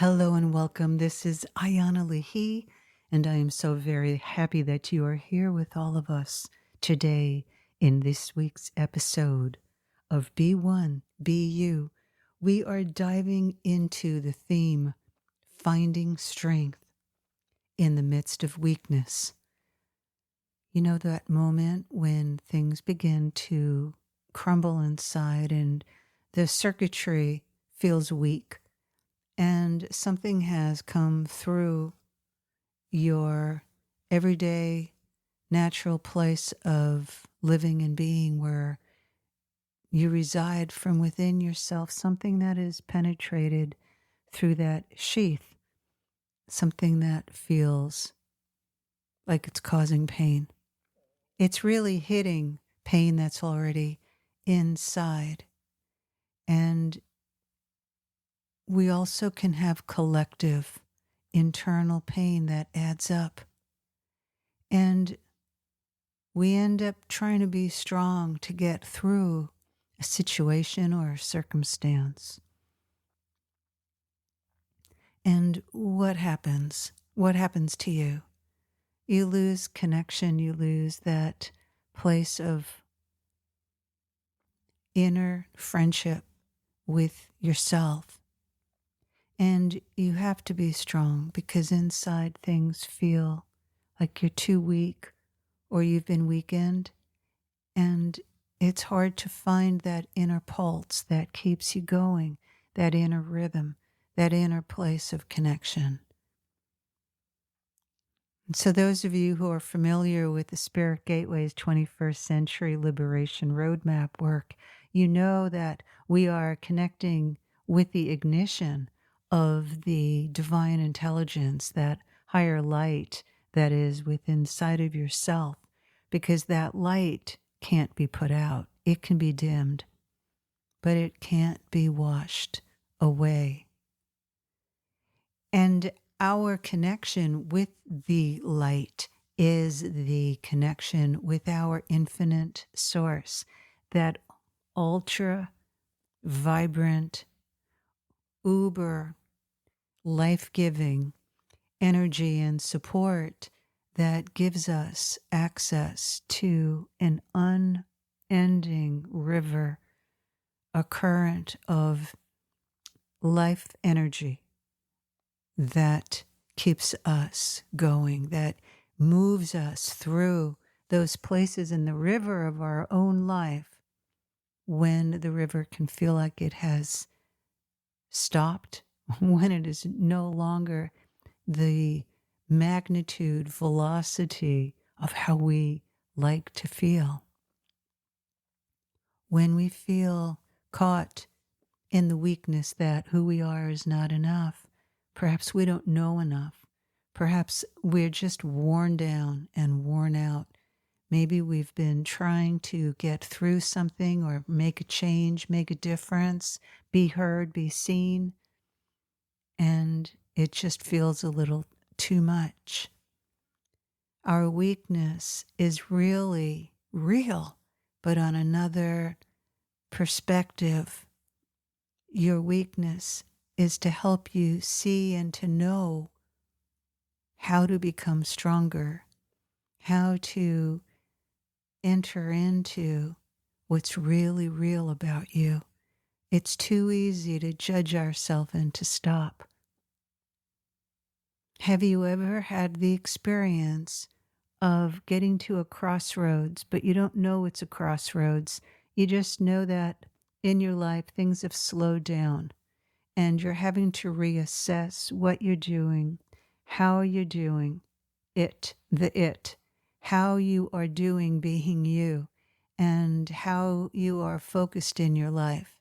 Hello and welcome. This is Ayana Lehi, and I am so very happy that you are here with all of us today in this week's episode of Be One, Be You. We are diving into the theme, finding strength in the midst of weakness. You know that moment when things begin to crumble inside and the circuitry feels weak and something has come through your everyday natural place of living and being where you reside from within yourself, something that is penetrated through that sheath, something that feels like it's causing pain. It's really hitting pain that's already inside. And we also can have collective internal pain that adds up. And we end up trying to be strong to get through a situation or a circumstance. And what happens? What happens to you? You lose connection, you lose that place of inner friendship with yourself. And you have to be strong because inside things feel like you're too weak or you've been weakened. And it's hard to find that inner pulse that keeps you going, that inner rhythm, that inner place of connection. And so those of you who are familiar with the Spirit Gateway's 21st Century Liberation Roadmap work, you know that we are connecting with the ignition of the divine intelligence, that higher light that is within inside of yourself, because that light can't be put out. It can be dimmed, but it can't be washed away. And our connection with the light is the connection with our infinite source, that ultra vibrant, uber, life-giving energy and support that gives us access to an unending river, a current of life energy that keeps us going, that moves us through those places in the river of our own life when the river can feel like it has stopped, when it is no longer the magnitude, velocity of how we like to feel. When we feel caught in the weakness that who we are is not enough, perhaps we don't know enough, perhaps we're just worn down and worn out. Maybe we've been trying to get through something or make a change, make a difference, be heard, be seen, and it just feels a little too much. Our weakness is really real, but on another perspective, your weakness is to help you see and to know how to become stronger, how to enter into what's really real about you. It's too easy to judge ourselves and to stop. Have you ever had the experience of getting to a crossroads, but you don't know it's a crossroads? You just know that in your life things have slowed down and you're having to reassess what you're doing, how you're doing it, how you are doing being you, and how you are focused in your life.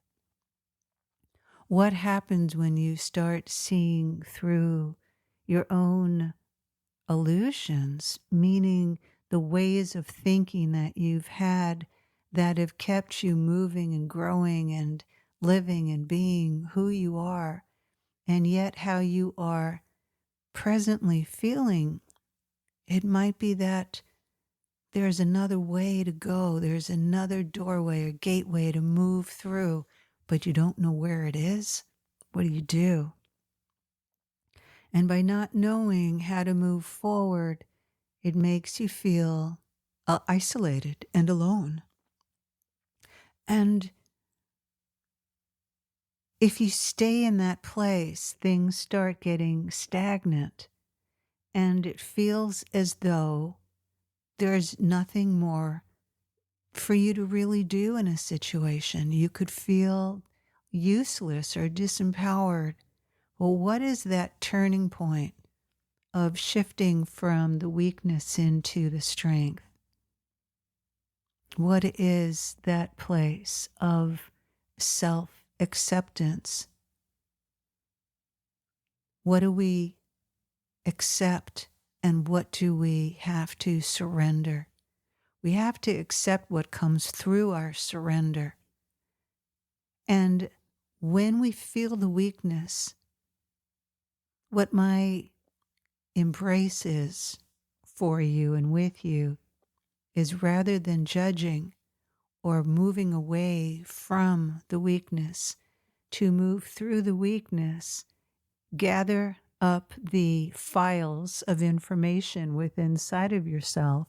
What happens when you start seeing through your own illusions, meaning the ways of thinking that you've had that have kept you moving and growing and living and being who you are, and yet how you are presently feeling? It might be that there's another way to go, there's another doorway or gateway to move through, but you don't know where it is. What do? And by not knowing how to move forward, it makes you feel isolated and alone. And if you stay in that place, things start getting stagnant, and it feels as though there's nothing more for you to really do in a situation. You could feel useless or disempowered. Well, what is that turning point of shifting from the weakness into the strength? What is that place of self-acceptance? What do we accept and what do we have to surrender? We have to accept what comes through our surrender. And when we feel the weakness, what my embrace is for you and with you is, rather than judging or moving away from the weakness, to move through the weakness, gather up the files of information within inside of yourself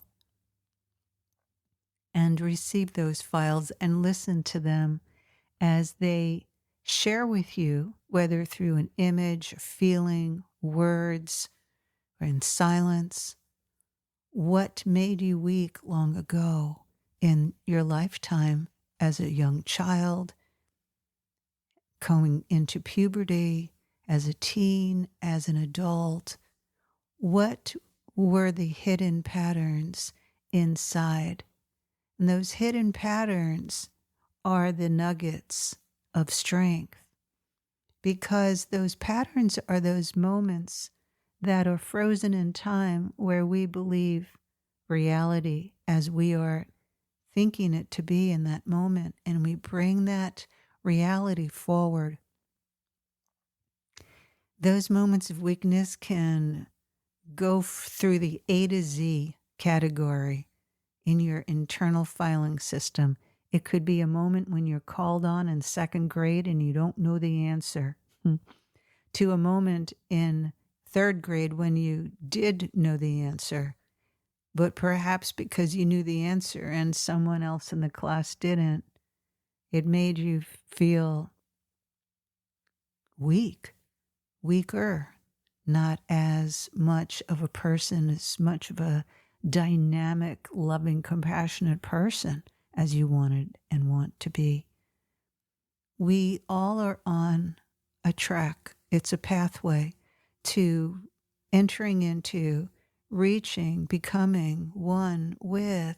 and receive those files and listen to them as they share with you, whether through an image, a feeling, words, or in silence, what made you weak long ago in your lifetime as a young child, going into puberty, as a teen, as an adult. What were the hidden patterns inside? And those hidden patterns are the nuggets of strength, because those patterns are those moments that are frozen in time where we believe reality as we are thinking it to be in that moment, and we bring that reality forward. Those moments of weakness can go through the A to Z category in your internal filing system. It could be a moment when you're called on in second grade and you don't know the answer, to a moment in third grade when you did know the answer, but perhaps because you knew the answer and someone else in the class didn't, it made you feel weaker, not as much of a person, as much of a dynamic, loving, compassionate person as you wanted and want to be. We all are on a track. It's a pathway to entering into, reaching, becoming one with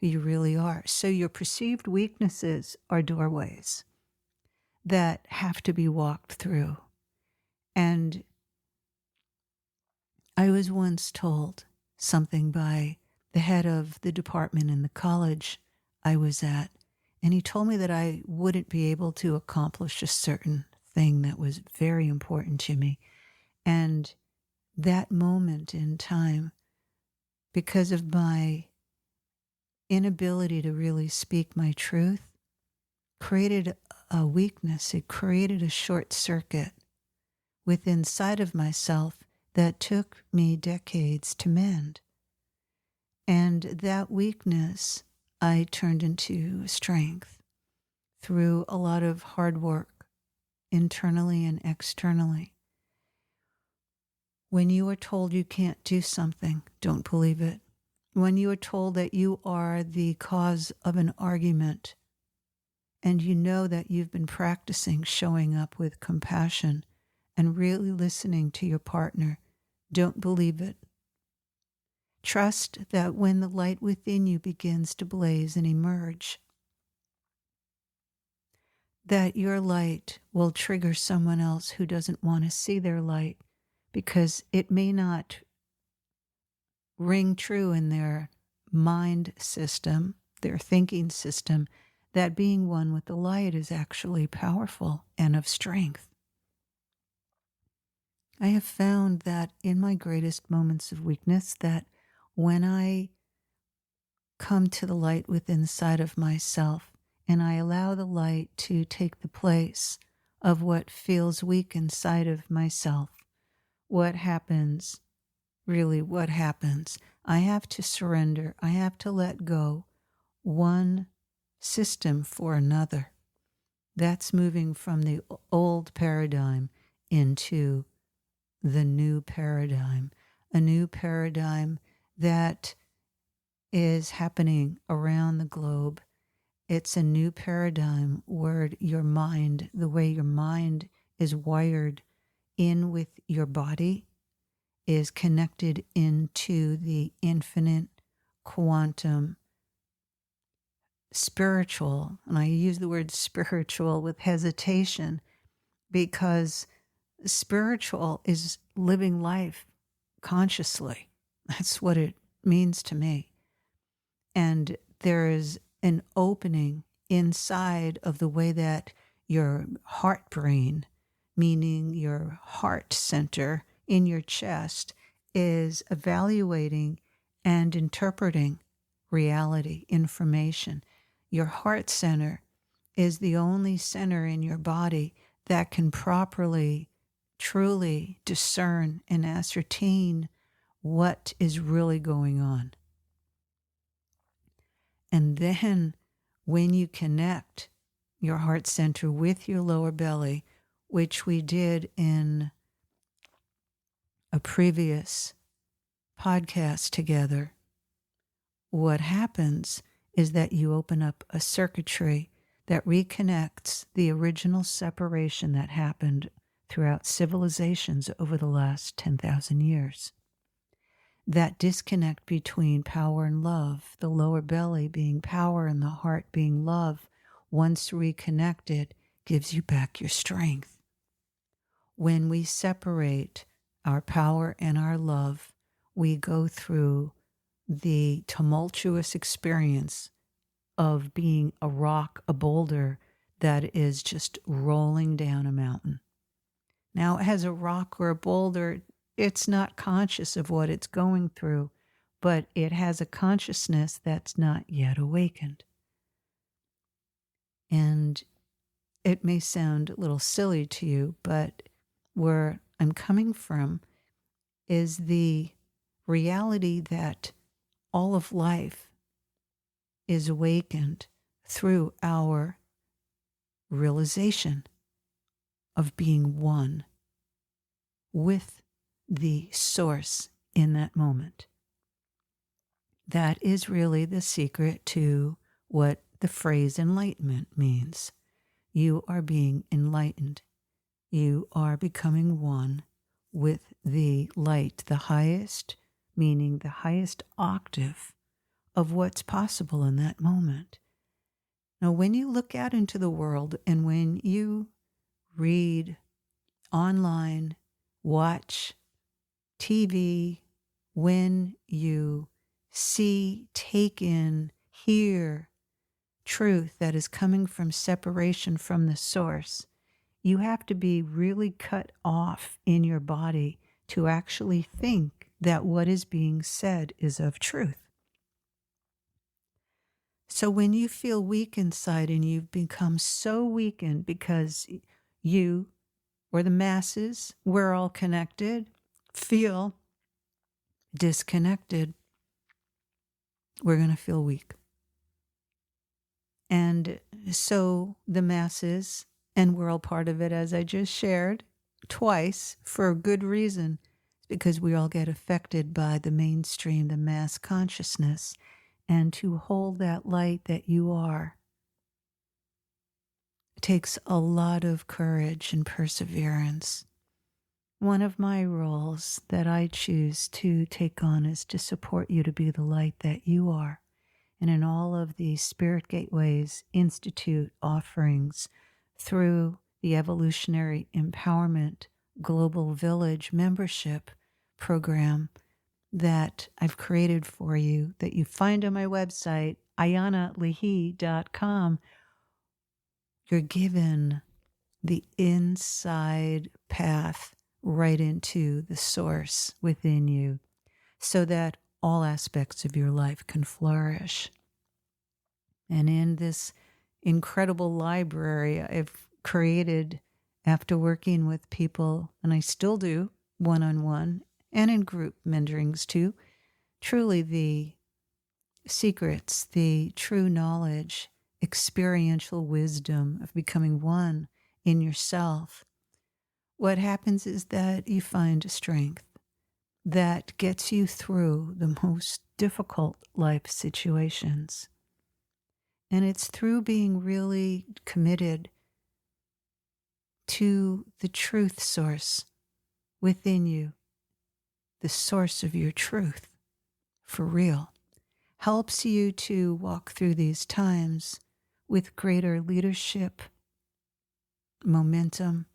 who you really are. So your perceived weaknesses are doorways that have to be walked through. And I was once told something by the head of the department in the college I was at, and he told me that I wouldn't be able to accomplish a certain thing that was very important to me. And that moment in time, because of my inability to really speak my truth, created a weakness. It created a short circuit within inside of myself that took me decades to mend. And that weakness I turned into strength through a lot of hard work, internally and externally. When you are told you can't do something, don't believe it. When you are told that you are the cause of an argument, and you know that you've been practicing showing up with compassion and really listening to your partner, don't believe it. Trust that when the light within you begins to blaze and emerge, that your light will trigger someone else who doesn't want to see their light, because it may not ring true in their mind system, their thinking system, that being one with the light is actually powerful and of strength. I have found that in my greatest moments of weakness, that when I come to the light within inside of myself and I allow the light to take the place of what feels weak inside of myself, what happens, really what happens. I have to surrender. I have to let go one system for another. That's moving from the old paradigm into the new paradigm, a new paradigm that is happening around the globe. It's a new paradigm where your mind, the way your mind is wired in with your body, is connected into the infinite quantum spiritual. And I use the word spiritual with hesitation because spiritual is living life consciously. That's what it means to me. And there is an opening inside of the way that your heart brain, meaning your heart center in your chest, is evaluating and interpreting reality, information. Your heart center is the only center in your body that can properly, truly discern and ascertain what is really going on. And then when you connect your heart center with your lower belly, which we did in a previous podcast together, what happens is that you open up a circuitry that reconnects the original separation that happened throughout civilizations over the last 10,000 years. That disconnect between power and love, the lower belly being power and the heart being love, once reconnected, gives you back your strength. When we separate our power and our love, we go through the tumultuous experience of being a rock, a boulder that is just rolling down a mountain. Now, as a rock or a boulder, it's not conscious of what it's going through, but it has a consciousness that's not yet awakened. And it may sound a little silly to you, but where I'm coming from is the reality that all of life is awakened through our realization of being one with the source in that moment. That is really the secret to what the phrase enlightenment means. You are being enlightened. You are becoming one with the light, the highest, meaning the highest octave of what's possible in that moment. Now, when you look out into the world and when you read online, watch TV, when you see, take in, hear truth that is coming from separation from the source, you have to be really cut off in your body to actually think that what is being said is of truth. So when you feel weak inside and you've become so weakened because you or the masses, we're all connected, feel disconnected, we're going to feel weak. And so the masses, and we're all part of it, as I just shared twice for a good reason, because we all get affected by the mainstream, the mass consciousness. And to hold that light that you are takes a lot of courage and perseverance. One of my roles that I choose to take on is to support you to be the light that you are. And in all of the Spirit Gateways Institute offerings through the Evolutionary Empowerment Global Village membership program that I've created for you, that you find on my website, ayanalehi.com, you're given the inside path right into the source within you so that all aspects of your life can flourish. And in this incredible library I've created after working with people, and I still do, one-on-one and in group mentorings too, truly the secrets, the true knowledge, experiential wisdom of becoming one in yourself, what happens is that you find strength that gets you through the most difficult life situations. And it's through being really committed to the truth source within you, the source of your truth, for real, helps you to walk through these times with greater leadership, momentum,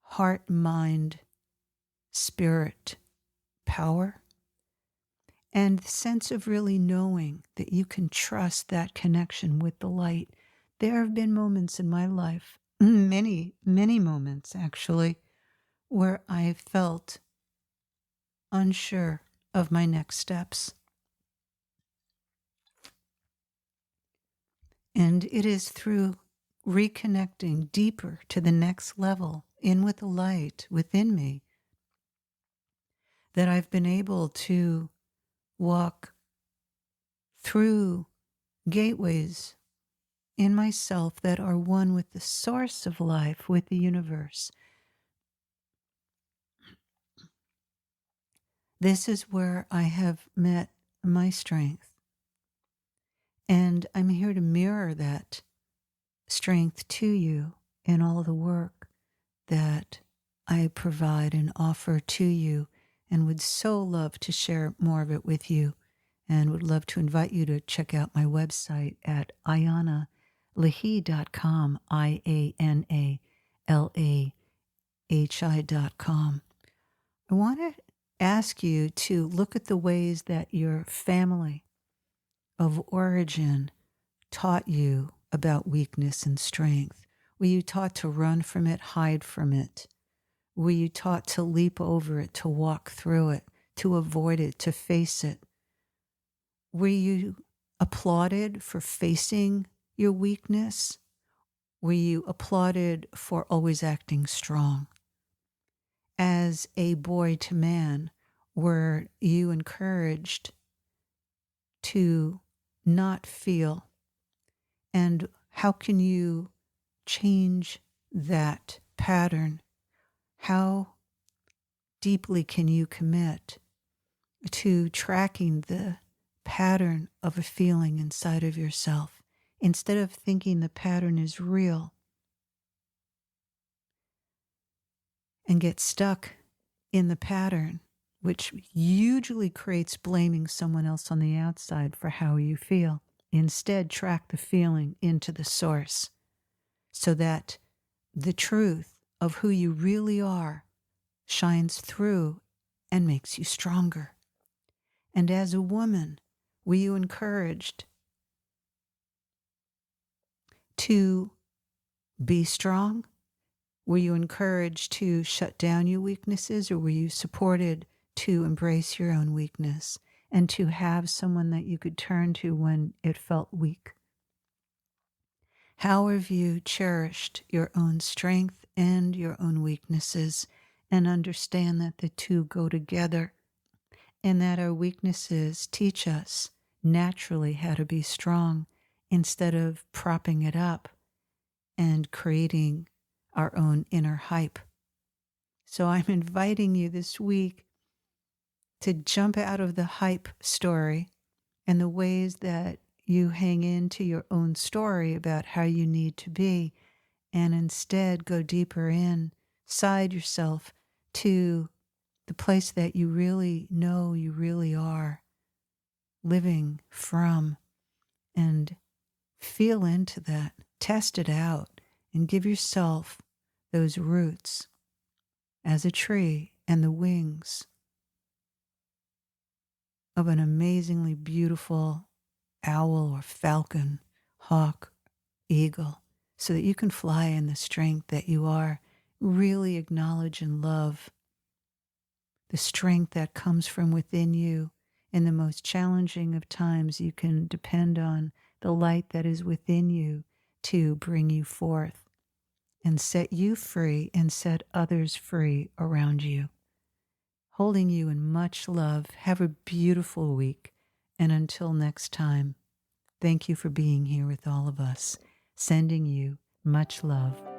heart, mind, spirit, power, and the sense of really knowing that you can trust that connection with the light. There have been moments in my life, many, many moments actually, where I felt unsure of my next steps. And it is through reconnecting deeper to the next level, in with the light within me, that I've been able to walk through gateways in myself that are one with the source of life, with the universe. This is where I have met my strength. And I'm here to mirror that strength to you in all the work that I provide and offer to you, and would so love to share more of it with you, and would love to invite you to check out my website at ayanalahi.com, IANALAHI.com. I want to ask you to look at the ways that your family of origin taught you about weakness and strength. Were you taught to run from it, hide from it? Were you taught to leap over it, to walk through it, to avoid it, to face it? Were you applauded for facing your weakness? Were you applauded for always acting strong? As a boy to man, were you encouraged to not feel? And how can you change that pattern? How deeply can you commit to tracking the pattern of a feeling inside of yourself instead of thinking the pattern is real, and get stuck in the pattern, which usually creates blaming someone else on the outside for how you feel? Instead, track the feeling into the source so that the truth of who you really are shines through and makes you stronger. And as a woman, were you encouraged to be strong? Were you encouraged to shut down your weaknesses, or were you supported to embrace your own weakness and to have someone that you could turn to when it felt weak? How have you cherished your own strength and your own weaknesses, and understand that the two go together, and that our weaknesses teach us naturally how to be strong instead of propping it up and creating our own inner hype? So I'm inviting you this week to jump out of the hype story and the ways that you hang into your own story about how you need to be, and instead go deeper inside yourself to the place that you really know you really are living from, and feel into that, test it out, and give yourself those roots as a tree and the wings of an amazingly beautiful owl or falcon, hawk, eagle, so that you can fly in the strength that you are. Really acknowledge and love the strength that comes from within you. In the most challenging of times, you can depend on the light that is within you to bring you forth and set you free and set others free around you. holding you in much love. Have a beautiful week. And until next time, thank you for being here with all of us. Sending you much love.